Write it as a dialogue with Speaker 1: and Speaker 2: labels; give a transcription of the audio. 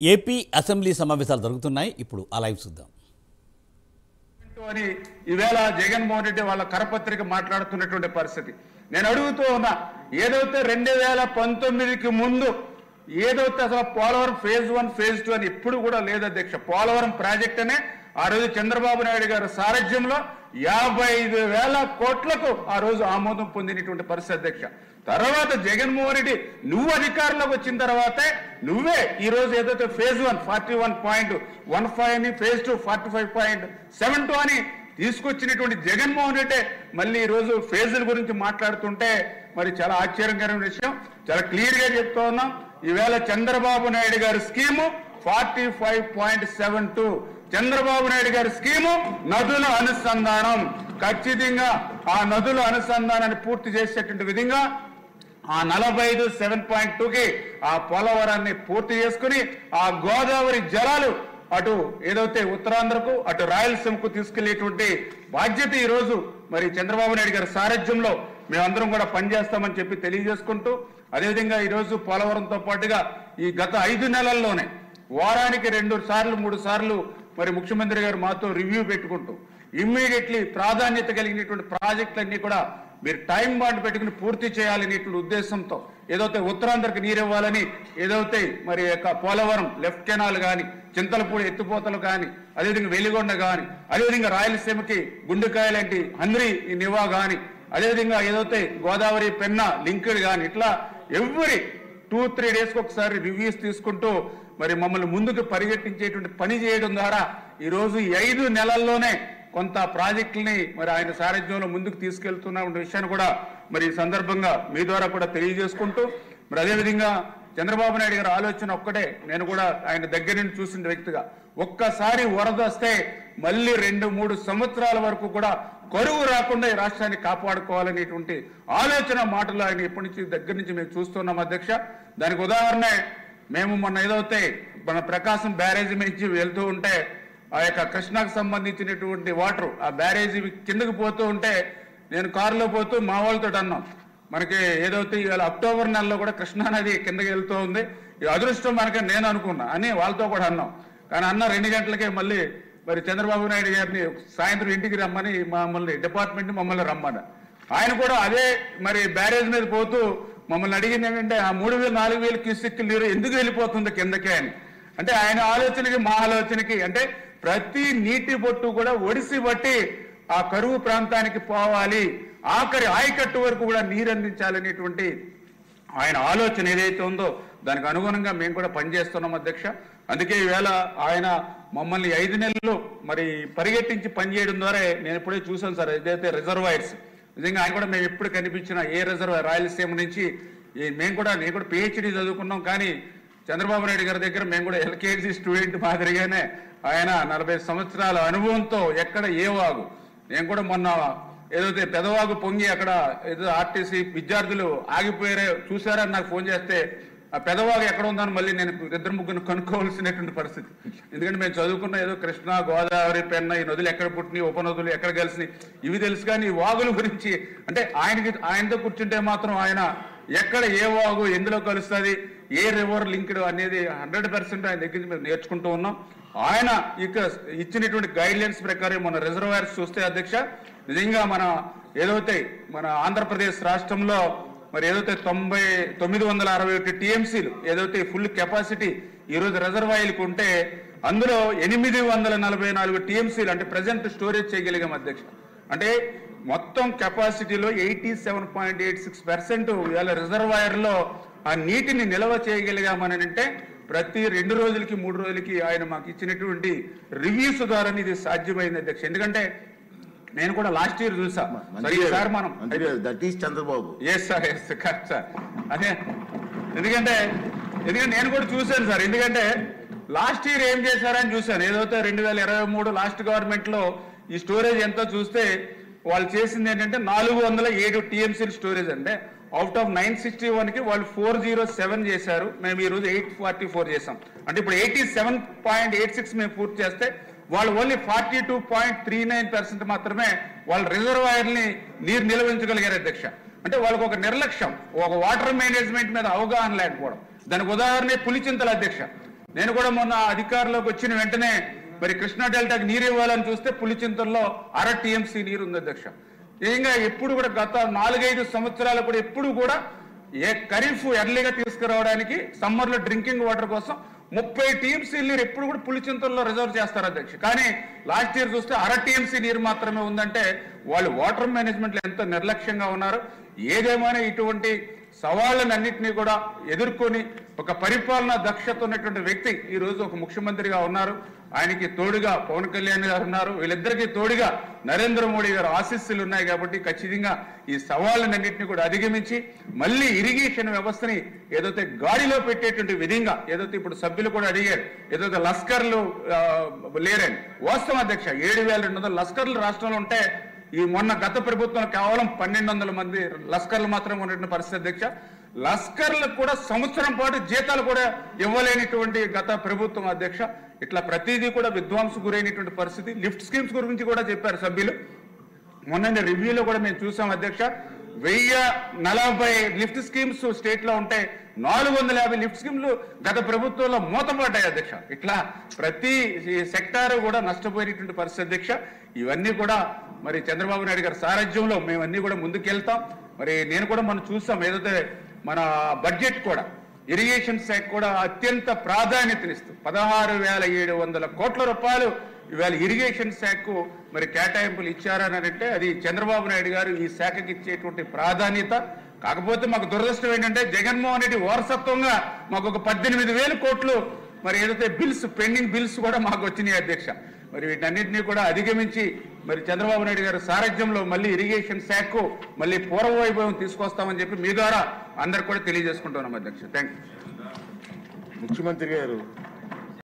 Speaker 1: AP assembly సమావేశాలు జరుగుతున్నాయి. ఇప్పుడు ఆ లైవ్ చూద్దాం.
Speaker 2: అని ఈవేళ జగన్మోహన్ రెడ్డి వాళ్ళ కరపత్రిక మాట్లాడుతున్నటువంటి పరిస్థితి. నేను అడుగుతూ ఉన్నా, ఏదైతే 2019కి ముందు ఏదైతే అసలు పోలవరం ఫేజ్ 1 ఫేజ్ 2 అని ఇప్పుడు కూడా లేదు అధ్యక్ష. పోలవరం ప్రాజెక్ట్ అనే ఆ రోజు చంద్రబాబు నాయుడు గారి సారథ్యంలో 55,000 కోట్లకు ఆ రోజు ఆమోదం పొందినటువంటి పరిస్థితి అధ్యక్ష. తర్వాత జగన్మోహన్ రెడ్డి నువ్వు అధికారంలోకి వచ్చిన తర్వాతే నువ్వే ఈ రోజు ఏదైతే ఫేజ్ 1 41.15 అని, ఫేజ్ 2 45.72 అని తీసుకొచ్చినటువంటి జగన్మోహన్ రెడ్డి మళ్ళీ ఈ రోజు ఫేజుల గురించి మాట్లాడుతుంటే మరి చాలా ఆశ్చర్యకరమైన విషయం. చాలా క్లియర్ గా చెప్తా ఉన్నాం, ఈవేళ చంద్రబాబు నాయుడు గారి స్కీము 45.72. చంద్రబాబు నాయుడు గారి స్కీము నదుల అనుసంధానం. ఖచ్చితంగా ఆ నదుల అనుసంధానాన్ని పూర్తి చేసేటువంటి విధంగా ఆ 45.7.2కి ఆ పోలవరాన్ని పూర్తి చేసుకుని ఆ గోదావరి జలాలు అటు ఏదైతే ఉత్తరాంధ్రకు అటు రాయలసీమకు తీసుకెళ్లేటువంటి బాధ్యత ఈ రోజు మరి చంద్రబాబు నాయుడు గారి సారథ్యంలో మేమందరం కూడా పనిచేస్తామని చెప్పి తెలియజేసుకుంటూ, అదేవిధంగా ఈ రోజు పోలవరంతో పాటుగా ఈ గత 5 నెలల్లోనే వారానికి 2 సార్లు 3 సార్లు మరి ముఖ్యమంత్రి గారు మాతో రివ్యూ పెట్టుకుంటూ ఇమ్మీడియట్లీ ప్రాధాన్యత కలిగినటువంటి ప్రాజెక్టులన్నీ కూడా మీరు టైం బాండ్ పెట్టుకుని పూర్తి చేయాలనేటువంటి ఉద్దేశంతో ఏదైతే ఉత్తరాంధ్రకి నీరు ఇవ్వాలని ఏదైతే మరి పోలవరం లెఫ్ట్ కెనాల్ కానీ, చింతలపూడి ఎత్తిపోతలు కానీ, అదేవిధంగా వెలిగొండ కానీ, అదేవిధంగా రాయలసీమకి గుండెకాయ లాంటి హంద్రి నివా కానీ, అదేవిధంగా ఏదైతే గోదావరి పెన్నా లింక్డ్ కానీ, ఇట్లా ఎవ్రీ 2-3 డేస్కి ఒకసారి రివ్యూస్ తీసుకుంటూ మరి మమ్మల్ని ముందుకు పరిగెట్టించేటువంటి పని చేయడం ద్వారా ఈరోజు ఈ 5 నెలల్లోనే కొంత ప్రాజెక్టుల్ని మరి ఆయన సారథ్యంలో ముందుకు తీసుకెళ్తున్న విషయాన్ని కూడా మరి ఈ సందర్భంగా మీ ద్వారా కూడా తెలియజేసుకుంటూ, మరి అదేవిధంగా చంద్రబాబు నాయుడు గారి ఆలోచన ఒక్కటే, నేను కూడా ఆయన దగ్గర నుంచి చూసిన వ్యక్తిగా, ఒక్కసారి వరద వస్తే మళ్ళీ 2-3 సంవత్సరాల వరకు కూడా కరువు రాకుండా ఈ రాష్ట్రాన్ని కాపాడుకోవాలనేటువంటి ఆలోచన మాటలు ఆయన ఇప్పటి నుంచి దగ్గర నుంచి మేము చూస్తున్నాం అధ్యక్ష. దానికి ఉదాహరణ మేము మొన్న ఏదైతే మన ప్రకాశం బ్యారేజీ నుంచి వెళ్తూ ఉంటే ఆ యొక్క కృష్ణాకు సంబంధించినటువంటి వాటర్ ఆ బ్యారేజీ కిందకు పోతూ ఉంటే నేను కారులో పోతూ మా వాళ్ళతో అన్నాం, మనకి ఏదైతే ఇవాళ అక్టోబర్ నెలలో కూడా కృష్ణా నది కిందకి వెళ్తూ ఉంది, ఈ అదృష్టం మనకి నేను అనుకున్నా అని వాళ్ళతో కూడా అన్నాం. కానీ అన్న 2 గంటలకే మళ్ళీ మరి చంద్రబాబు నాయుడు గారిని సాయంత్రం ఇంటికి రమ్మని మమ్మల్ని డిపార్ట్మెంట్ మమ్మల్ని రమ్మని, ఆయన కూడా అదే మరి బ్యారేజ్ మీద పోతూ మమ్మల్ని అడిగింది ఏంటంటే ఆ 3,000-4,000 క్యూసెక్ నీరు ఎందుకు వెళ్ళిపోతుంది కిందకే అని. అంటే ఆయన ఆలోచనకి మా ఆలోచనకి అంటే ప్రతి నీటి బొట్టు కూడా ఒడిసి బట్టి ఆ కరువు ప్రాంతానికి పోవాలి, ఆఖరి ఆయకట్టు వరకు కూడా నీరు అందించాలనేటువంటి ఆయన ఆలోచన ఏదైతే ఉందో దానికి అనుగుణంగా మేము కూడా పనిచేస్తున్నాం అధ్యక్ష. అందుకే ఈవేళ ఆయన మమ్మల్ని 5 నెలలు మరి పరిగెట్టించి పనిచేయడం ద్వారా నేను ఇప్పుడే చూసాను సార్, ఏదైతే రిజర్వాయర్స్ నిజంగా ఆయన కూడా మేము ఎప్పుడు కనిపించిన ఏ రిజర్వాయర్ రాయలసీమ నుంచి నేను కూడా పిహెచ్డి చదువుకున్నాం, కానీ చంద్రబాబు నాయుడు గారి దగ్గర మేము కూడా ఎల్కేజీ స్టూడెంట్ మాదిరిగానే ఆయన 40 సంవత్సరాల అనుభవంతో ఎక్కడ ఏ వాగు, నేను కూడా మొన్న ఏదైతే పెదవాగు పొంగి అక్కడ ఏదో ఆర్టీసీ విద్యార్థులు ఆగిపోయారే చూసారని నాకు ఫోన్ చేస్తే ఆ పెదవాగు ఎక్కడ ఉందని మళ్ళీ నేను 2-3 కనుక్కోవాల్సినటువంటి పరిస్థితి. ఎందుకంటే మేము చదువుకున్న ఏదో కృష్ణా, గోదావరి, పెన్నా ఈ నదులు ఎక్కడ పుట్టినాయి, ఉపనదులు ఎక్కడ కలిసినాయి ఇవి తెలుసు, కానీ ఈ వాగుల గురించి అంటే ఆయనతో కూర్చుంటే మాత్రం ఆయన ఎక్కడ ఏ వాగు ఎందులో కలుస్తుంది, ఏ రివర్ లింక్డ్ అనేది 100% ఆయన దగ్గర నుంచి మేము నేర్చుకుంటూ ఉన్నాం. ఆయన ఇక ఇచ్చినటువంటి గైడ్ లైన్స్ ప్రకారం మన రిజర్వాయర్స్ చూస్తే అధ్యక్ష నిజంగా మన ఏదైతే మన ఆంధ్రప్రదేశ్ రాష్ట్రంలో మరి ఏదైతే 961 టీఎంసీలు ఏదైతే ఫుల్ కెపాసిటీ ఈరోజు రిజర్వాయర్లకు ఉంటే అందులో 844 టీఎంసీలు అంటే ప్రజెంట్ స్టోరేజ్ చేయగలిగాం అధ్యక్ష. అంటే మొత్తం కెపాసిటీలో 87.86% ఇవాళ రిజర్వాయర్లో ఆ నీటిని నిల్వ చేయగలిగామని అంటే ప్రతి 2 రోజులకి 3 రోజులకి ఆయన మాకు ఇచ్చినటువంటి రివ్యూస్ ద్వారా ఇది సాధ్యమైంది అధ్యక్ష. ఎందుకంటే నేను కూడా లాస్ట్ ఇయర్ చూసా సార్ మనం
Speaker 3: చంద్రబాబు
Speaker 2: సార్ అదే ఎందుకంటే నేను కూడా చూశాను సార్. ఎందుకంటే లాస్ట్ ఇయర్ ఏం చేశారని చూశాను, ఏదైతే 2023 లాస్ట్ గవర్నమెంట్ లో ఈ స్టోరేజ్ ఎంతో చూస్తే వాళ్ళు చేసింది ఏంటంటే 407 టీఎంసీల స్టోరేజ్, అంటే అవుట్ ఆఫ్ 961కి వాళ్ళు 407 చేశారు, మేము ఈరోజు 844 చేసాం. అంటే ఇప్పుడు 87.86 మేము పూర్తి చేస్తే వాళ్ళు ఓన్లీ 42.39% మాత్రమే వాళ్ళ రిజర్వాయర్ని నీరు నిల్వించగలిగారు అధ్యక్ష. అంటే వాళ్ళకు ఒక నిర్లక్ష్యం, ఒక వాటర్ మేనేజ్మెంట్ మీద అవగాహన లేకపోవడం. దానికి ఉదాహరణ పులిచింతల అధ్యక్ష. నేను కూడా మొన్న అధికారంలోకి వచ్చిన వెంటనే మరి కృష్ణా డెల్టాకి నీరు ఇవ్వాలని చూస్తే పులిచింతల్లో 1/2 టీఎంసీ నీరు ఉంది అధ్యక్ష. ఇంకా ఎప్పుడు కూడా గత 4-5 సంవత్సరాలు కూడా ఎప్పుడు కూడా ఖరీఫ్ ఎర్లీగా తీసుకురావడానికి సమ్మర్లో డ్రింకింగ్ వాటర్ కోసం 30 టీఎంసీ నీరు ఎప్పుడు కూడా పులిచింతల్లో రిజర్వ్ చేస్తారు అధ్యక్ష. కానీ లాస్ట్ ఇయర్ చూస్తే 1/2 టీఎంసీ నీరు మాత్రమే ఉందంటే వాళ్ళు వాటర్ మేనేజ్మెంట్లో ఎంతో నిర్లక్ష్యంగా ఉన్నారు. ఏదేమైనా ఇటువంటి సవాళ్ళనన్నింటినీ కూడా ఎదుర్కొని ఒక పరిపాలనా దక్షత ఉన్నటువంటి వ్యక్తి ఈ రోజు ఒక ముఖ్యమంత్రిగా ఉన్నారు. ఆయనకి తోడుగా పవన్ కళ్యాణ్ గారు ఉన్నారు. వీళ్ళిద్దరికీ తోడుగా నరేంద్ర మోడీ గారు ఆశీస్సులు ఉన్నాయి. కాబట్టి ఖచ్చితంగా ఈ సవాళ్ళనన్నింటినీ కూడా అధిగమించి మళ్ళీ ఇరిగేషన్ వ్యవస్థని ఏదైతే గాడిలో పెట్టేటువంటి విధంగా ఏదైతే ఇప్పుడు సభ్యులు కూడా అడిగారు, ఏదైతే లస్కర్లు లేరని వాస్తవం అధ్యక్ష. 7,200 లస్కర్లు రాష్ట్రంలో ఉంటే ఈ మొన్న గత ప్రభుత్వం కేవలం 1,200 మంది లస్కర్లు మాత్రమే ఉన్నటువంటి పరిస్థితి అధ్యక్ష. లస్కర్లకు కూడా సంవత్సరం పాటు జీతాలు కూడా ఇవ్వలేనిటువంటి గత ప్రభుత్వం అధ్యక్ష. ఇట్లా ప్రతిదీ కూడా విధ్వంసం గురైనటువంటి పరిస్థితి. లిఫ్ట్ స్కీమ్స్ గురించి కూడా చెప్పారు సభ్యులు. మొన్న రివ్యూలో కూడా మేము చూసాం అధ్యక్ష. 1040 లిఫ్ట్ స్కీమ్స్ స్టేట్ లో ఉంటే 450 లిఫ్ట్ స్కీమ్లు గత ప్రభుత్వంలో మూతపడ్డాయి అధ్యక్ష. ఇట్లా ప్రతి సెక్టార్ కూడా నష్టపోయినటువంటి పరిస్థితి అధ్యక్ష. ఇవన్నీ కూడా మరి చంద్రబాబు నాయుడు గారి సారథ్యంలో మేమన్నీ కూడా ముందుకెళ్తాం. మరి నేను కూడా మనం చూసాం ఏదైతే మన బడ్జెట్ కూడా ఇరిగేషన్ శాఖ కూడా అత్యంత ప్రాధాన్యతనిస్తూ 16,700 కోట్ల రూపాయలు ఇవాళ ఇరిగేషన్ శాఖకు మరి కేటాయింపులు ఇచ్చారని అంటే అది చంద్రబాబు నాయుడు గారు ఈ శాఖకి ఇచ్చేటువంటి ప్రాధాన్యత. కాకపోతే మాకు దురదృష్టం ఏంటంటే జగన్మోహన్ రెడ్డి వారసత్వంగా మాకు ఒక 18,000 కోట్లు మరి ఏదైతే బిల్స్ పెండింగ్ బిల్స్ కూడా మాకు వచ్చినాయి అధ్యక్ష. మరి వీటన్నింటినీ కూడా అధిగమించి మరి చంద్రబాబు నాయుడు గారి సారథ్యంలో మళ్ళీ ఇరిగేషన్ శాఖకు మళ్ళీ పూర్వ వైభవం తీసుకొస్తామని చెప్పి మీ ద్వారా అందరు కూడా తెలియజేసుకుంటున్నాం అధ్యక్ష. Thank you.
Speaker 3: ముఖ్యమంత్రి గారు